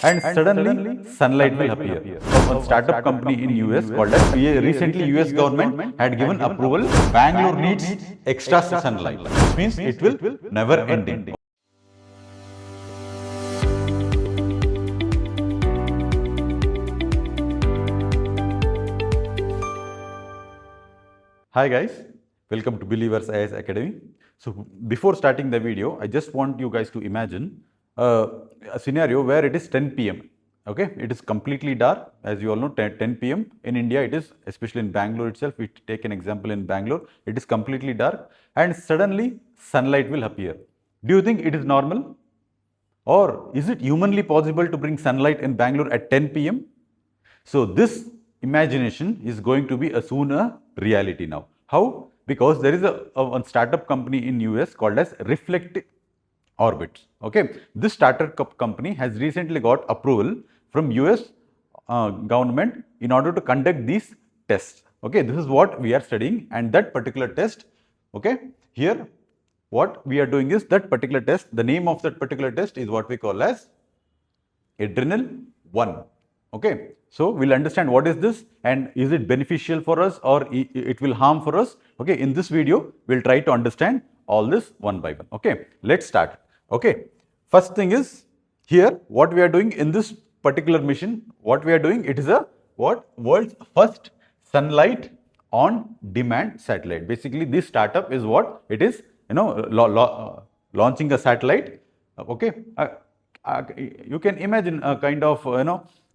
and suddenly sunlight will appear. From a startup company in US called as recently US government had given approval. Bangalore needs extra sunlight, which means it will never ending. Hi guys, welcome to Believers IAS Academy. So before starting the video, I just want you guys to imagine a scenario where it is 10 p.m. Okay, it is completely dark. As you all know, 10 p.m. in India, it is, especially in Bangalore itself. We take an example in Bangalore, it is completely dark, and suddenly sunlight will appear. Do you think it is normal, or is it humanly possible to bring sunlight in Bangalore at 10 p.m.? So this imagination is going to be soon a reality now. How? Because there is a startup company in US called as Reflect Orbits. Okay, this startup company has recently got approval from US government in order to conduct these tests. Okay, this is what we are studying, and that particular test. Okay, here what we are doing is that particular test. The name of that particular test is what we call as Eärendil-1. Okay, so we'll understand what is this and is it beneficial for us or it will harm for us. Okay, in this video we'll try to understand all this one by one. Okay, let's start. Okay, first thing is here what we are doing in this particular mission. What we are doing, it is a world's first sunlight on demand satellite. Basically, this startup is what it is. Launching a satellite. Okay, you can imagine a kind of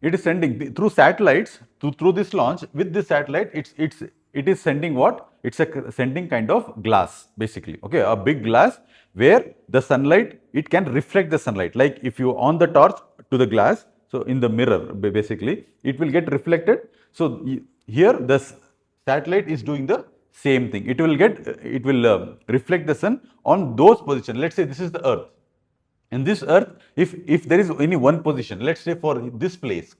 it is sending through satellites through this launch. With this satellite, it is sending what? It's sending kind of glass, basically. Okay, a big glass where the sunlight, it can reflect the sunlight. Like if you on the torch to the glass, so in the mirror, basically it will get reflected. So here the satellite is doing the same thing. It will reflect the sun on those positions. Let's say this is the Earth. In this Earth, if there is any one position, let's say for this place,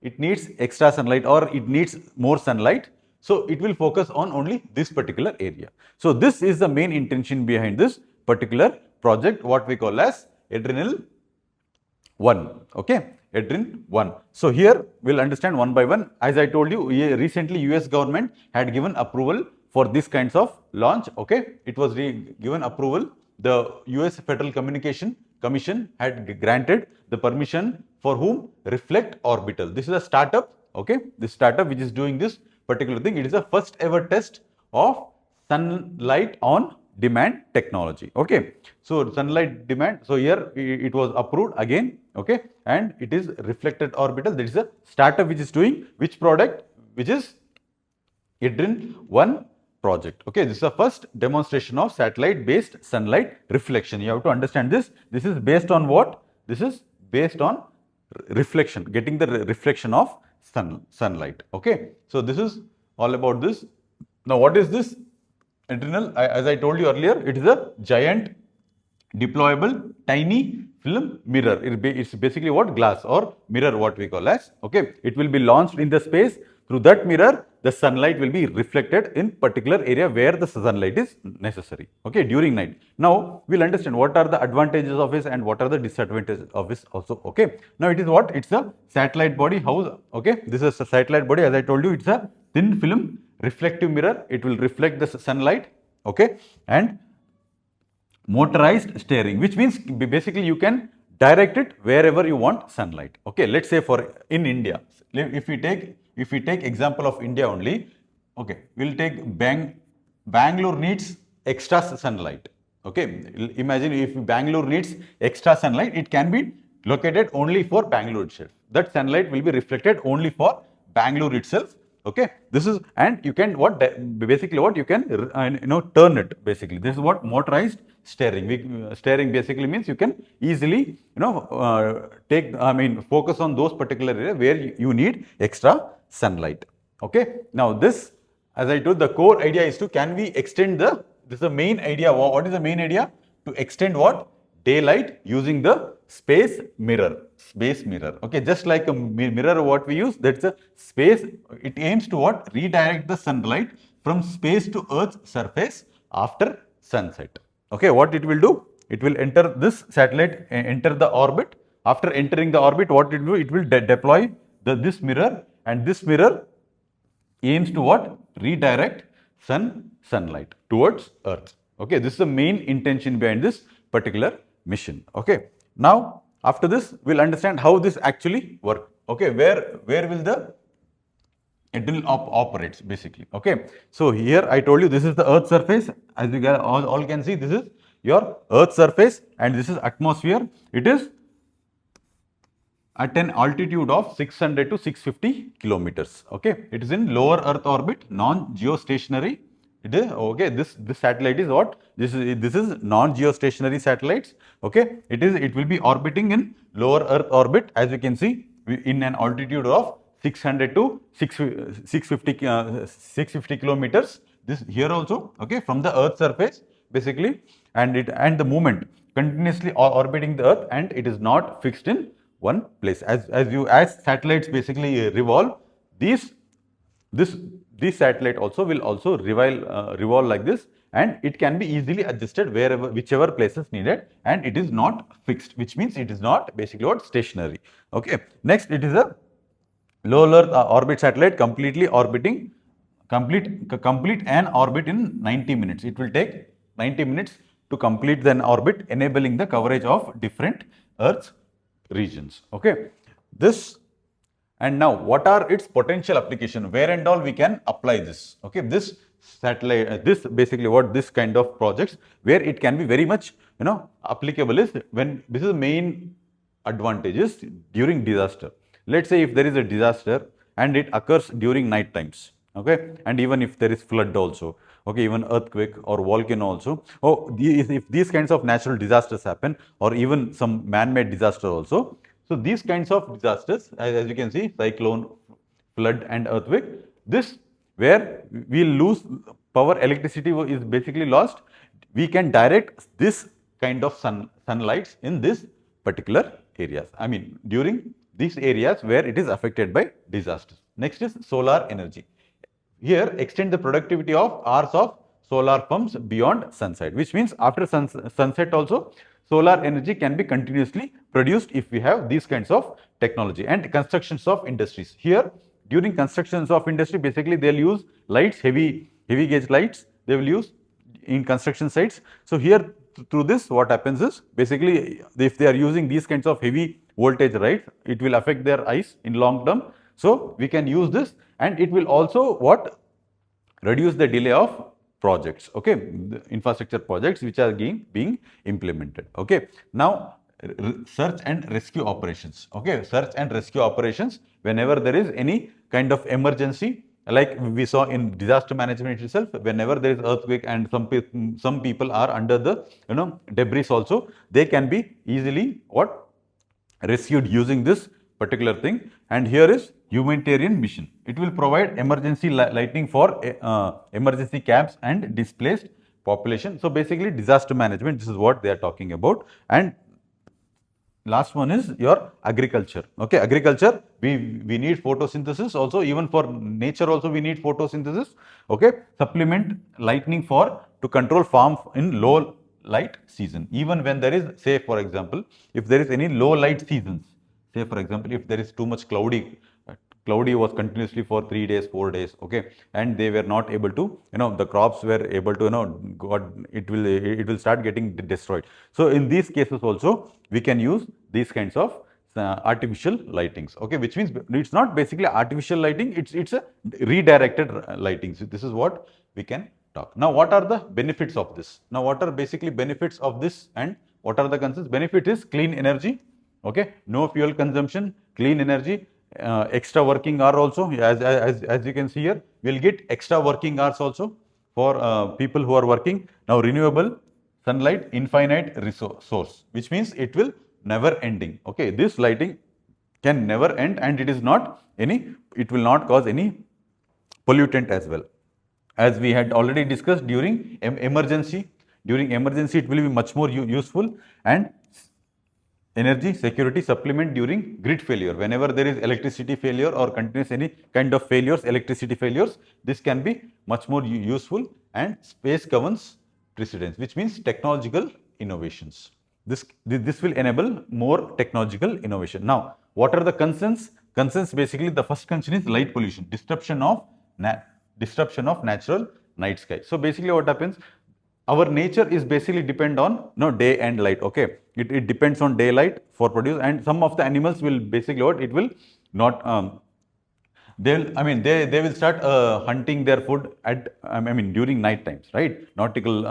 it needs extra sunlight or it needs more sunlight, so it will focus on only this particular area. So this is the main intention behind this particular project, what we call as Eärendil-1. Okay, Eärendil-1. So here we'll understand one by one. As I told you, recently US government had given approval for this kinds of launch. Okay, it was given approval. The US Federal Communication Commission had granted the permission for whom? Reflect Orbital. This is a startup. Okay, this startup which is doing this particular thing. It is the first ever test of sunlight on demand technology. Okay, so sunlight demand. So here it was approved again. Okay, and it is Reflected Orbital. That is a startup which is doing which product? Which is Eärendil-1 project. Okay, this is the first demonstration of satellite based sunlight reflection. You have to understand this. This is based on what? This is based on reflection, getting the reflection of sunlight. Okay, so this is all about this. Now what is this Eärendil? As I told you earlier, it is a giant deployable tiny film mirror. It's basically what? Glass or mirror, what we call as. Okay, it will be launched in the space. Through that mirror, the sunlight will be reflected in particular area where the sunlight is necessary. Okay, during night. Now we'll understand what are the advantages of this and what are the disadvantages of this also. Okay, now it is what? It's a satellite body house. Okay, this is a satellite body. As I told you, it's a thin film reflective mirror. It will reflect the sunlight. Okay, and motorized steering, which means basically you can direct it wherever you want sunlight. Okay, let's say for in India, if we take example of India only, okay, we'll take Bangalore needs extra sunlight. Okay, imagine if Bangalore needs extra sunlight, it can be located only for Bangalore itself. That sunlight will be reflected only for Bangalore itself. Okay, this is, and you can basically you can turn it. Basically, this is what motorized steering. Steering basically means you can easily focus on those particular area where you need extra sunlight. Okay, now this, as I told, the core idea is to, can we extend this is the main idea. What is the main idea? To extend what? Daylight using the space mirror. Okay, just like a mirror what we use, that's a space. It aims to what? Redirect the sunlight from space to Earth's surface after sunset. Okay, what it will do? It will enter this satellite, enter the orbit. after entering the orbit, what it will do? It will deploy this mirror, and this mirror aims to what? Redirect sunlight towards Earth. Okay, this is the main intention behind this particular mission. Okay, now after this, we'll understand how this actually works. Okay, where will the Eärendil operates basically. Okay, so here I told you this is the Earth surface. As you guys all can see, this is your Earth surface, and this is atmosphere. It is at an altitude of 600 to 650 kilometers. Okay, it is in lower Earth orbit, non-geostationary. It is okay. This satellite is what? This is non-geostationary satellites. Okay, it will be orbiting in lower Earth orbit, as you can see, in an altitude of 600 to 650 kilometers. This here also, okay, from the Earth surface basically, and the movement continuously orbiting the Earth, and it is not fixed in one place. As satellites basically revolve, this satellite also will also revolve like this, and it can be easily adjusted whichever places needed, and it is not fixed, which means it is not basically what? Stationary. Okay. Next, it is a low Earth orbit satellite, complete an orbit in 90 minutes. It will take 90 minutes to complete an orbit, enabling the coverage of different Earth's regions. Okay, this, and now what are its potential application? Where and all we can apply this? Okay, this satellite, this basically what this kind of projects where it can be very much applicable is when this is the main advantages during disaster. Let's say if there is a disaster and it occurs during night times, okay, and even if there is flood also, okay, even earthquake or volcano also. If these kinds of natural disasters happen, or even some man-made disaster also. So these kinds of disasters, as you can see, cyclone, flood and earthquake, this where we lose power, electricity is basically lost, we can direct this kind of sunlights in this particular areas. I mean, during these areas where it is affected by disasters. Next is solar energy. Here, extend the productivity of hours of solar pumps beyond sunset, which means after sunset also, solar energy can be continuously produced if we have these kinds of technology. And constructions of industries. Here, during constructions of industry, basically they'll use lights, heavy gauge lights, they will use in construction sites. So here, through this, what happens is basically if they are using these kinds of heavy voltage, right, it will affect their eyes in long term. So we can use this, and it will also what? Reduce the delay of projects, okay, the infrastructure projects which are being implemented. Okay, now search and rescue operations. Okay, search and rescue operations, whenever there is any kind of emergency, like we saw in disaster management itself, whenever there is earthquake and some people are under the debris also, they can be easily what? Rescued using this particular thing. And here is humanitarian mission. It will provide emergency lighting for emergency cabs and displaced population. So basically disaster management, this is what they are talking about. And last one is your agriculture. Okay, agriculture, we need photosynthesis also, even for nature also we need photosynthesis. Okay, supplement lightning to control farm in low light season. Even when there is, say for example, if there is any low light seasons, say for example, if there is too much cloudy was continuously for 3 days, 4 days, okay, and they were not able to, the crops were able to, it will start getting destroyed. So in these cases also, we can use these kinds of artificial lightings, okay, which means it's not basically artificial lighting, it's a redirected lighting. So this is what we can talk. Now, what are the benefits of this? Now, what are basically benefits of this, and what are the concerns? Benefit is clean energy, okay, no fuel consumption, clean energy, extra working hour also, as you can see here, we'll get extra working hours also for people who are working. Now, renewable sunlight, infinite source, which means it will never ending. Okay, this lighting can never end, and it will not cause any pollutant as well. As we had already discussed, during emergency, it will be much more useful. And energy security supplement during grid failure, whenever there is electricity failure or continuous any kind of failures, electricity failures, this can be much more useful. And space governs precedence, which means technological innovations. this will enable more technological innovation. Now, what are the concerns? Concerns, basically the first concern is light pollution, disruption of natural night sky. So basically what happens, our nature is basically depend on day and light. Okay, it depends on daylight for produce, and some of the animals will basically what it will not they will start hunting their food at during night times, right? Nautical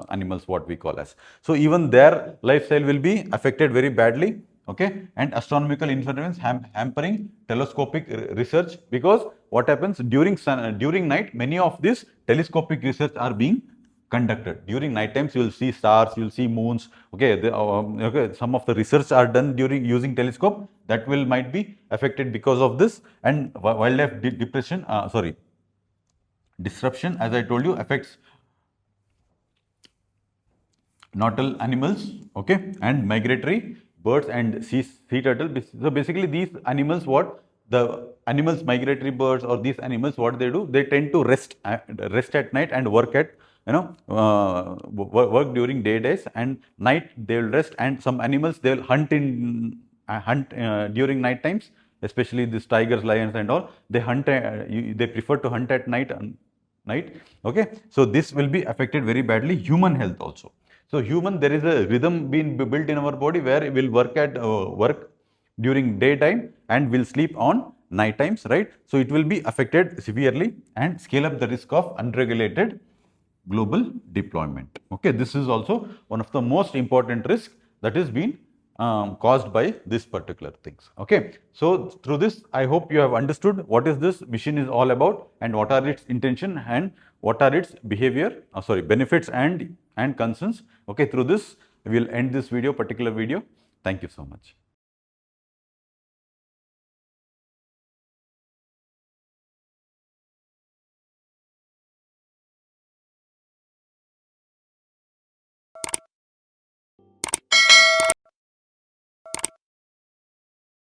animals, what we call as. So even their lifestyle will be affected very badly. Okay, and astronomical interference hampering telescopic research, because what happens during night, many of these telescopic research are being conducted. During night times, you will see stars, you will see moons. Okay, okay, some of the research are done during using telescope that might be affected because of this. And wildlife disruption, as I told you, affects nocturnal animals, okay, and migratory birds and sea turtle. So basically these animals, migratory birds or these animals, what they do, they tend to rest at night and work at work during days, and night they will rest. And some animals, they will hunt during night times, especially these tigers, lions and all. They hunt they prefer to hunt at night. Okay, so this will be affected very badly. Human health also. So there is a rhythm being built in our body where it will work during daytime and will sleep on night times, right? So it will be affected severely and scale up the risk of unregulated global deployment. Okay, this is also one of the most important risks that is being caused by this particular things. Okay, so through this, I hope you have understood what is this mission is all about, and what are its intention, and what are its benefits and concerns. Okay, through this we will end this particular video. Thank you so much.